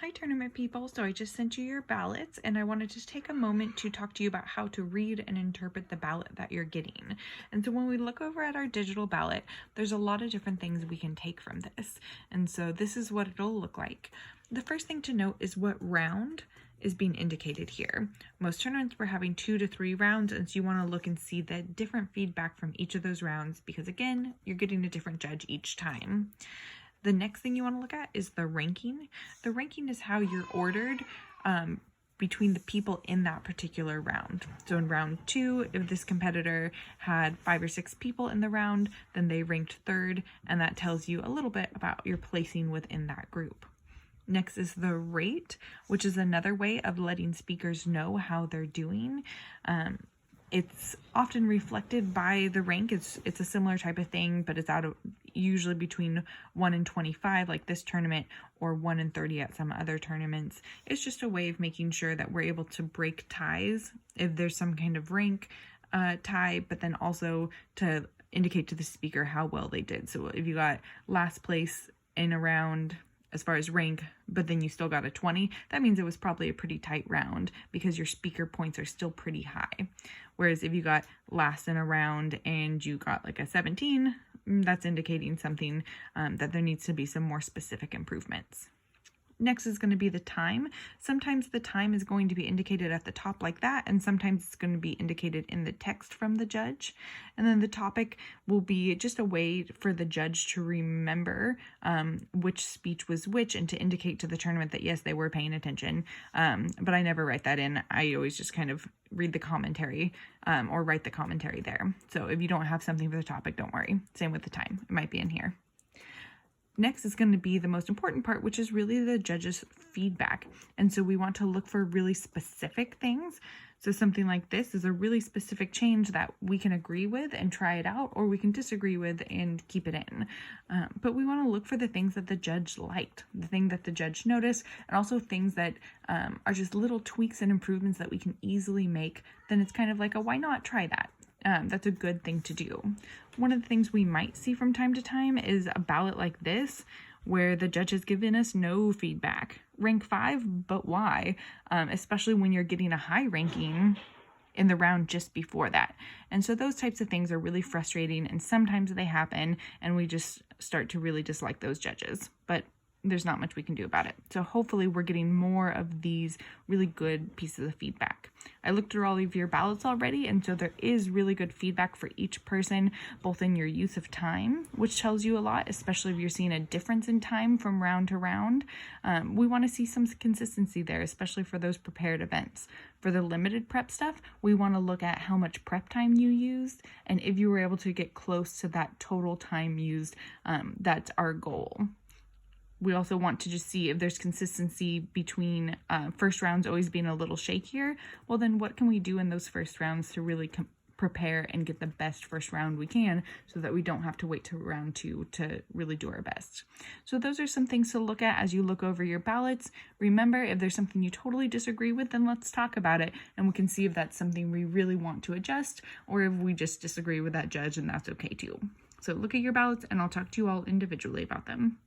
Hi tournament people, so I just sent you your ballots and I wanted to take a moment to talk to you about how to read and interpret the ballot that you're getting. And so when we look over at our digital ballot, there's a lot of different things we can take from this. And so this is what it'll look like. The first thing to note is what round is being indicated here. Most tournaments we're having 2 to 3 rounds, and so you want to look and see the different feedback from each of those rounds because again, you're getting a different judge each time. The next thing you want to look at is the ranking. The ranking is how you're ordered between the people in that particular round. So in round 2, if this competitor had 5 or 6 people in the round, then they ranked 3rd, and that tells you a little bit about your placing within that group. Next is the rate, which is another way of letting speakers know how they're doing. It's often reflected by the rank. It's a similar type of thing, but it's usually between 1 and 25 like this tournament, or 1 and 30 at some other tournaments. It's just a way of making sure that we're able to break ties if there's some kind of rank tie, but then also to indicate to the speaker how well they did. So if you got last place in a round as far as rank, but then you still got a 20, that means it was probably a pretty tight round because your speaker points are still pretty high. Whereas if you got last in a round and you got like a 17, that's indicating something that there needs to be some more specific improvements. Next is going to be the time. Sometimes the time is going to be indicated at the top like that, and sometimes it's going to be indicated in the text from the judge. And then the topic will be just a way for the judge to remember which speech was which and to indicate to the tournament that yes, they were paying attention. But I never write that in. I always just kind of read the commentary or write the commentary there. So if you don't have something for the topic, don't worry. Same with the time. It might be in here. Next is going to be the most important part, which is really the judge's feedback. And so we want to look for really specific things. So something like this is a really specific change that we can agree with and try it out, or we can disagree with and keep it in. But we want to look for the things that the judge liked, the thing that the judge noticed, and also things that are just little tweaks and improvements that we can easily make. Then it's kind of like a why not try that? That's a good thing to do. One of the things we might see from time to time is a ballot like this, where the judge has given us no feedback. Rank 5, but why? Especially when you're getting a high ranking in the round just before that. And so those types of things are really frustrating, and sometimes they happen, and we just start to really dislike those judges. But there's not much we can do about it. So hopefully we're getting more of these really good pieces of feedback. I looked through all of your ballots already, and so there is really good feedback for each person, both in your use of time, which tells you a lot, especially if you're seeing a difference in time from round to round. We want to see some consistency there, especially for those prepared events. For the limited prep stuff, we want to look at how much prep time you used, and if you were able to get close to that total time used, that's our goal. We also want to just see if there's consistency between first rounds always being a little shakier. Well, then what can we do in those first rounds to really prepare and get the best first round we can so that we don't have to wait to round 2 to really do our best. So those are some things to look at as you look over your ballots. Remember, if there's something you totally disagree with, then let's talk about it and we can see if that's something we really want to adjust, or if we just disagree with that judge, and that's okay too. So look at your ballots and I'll talk to you all individually about them.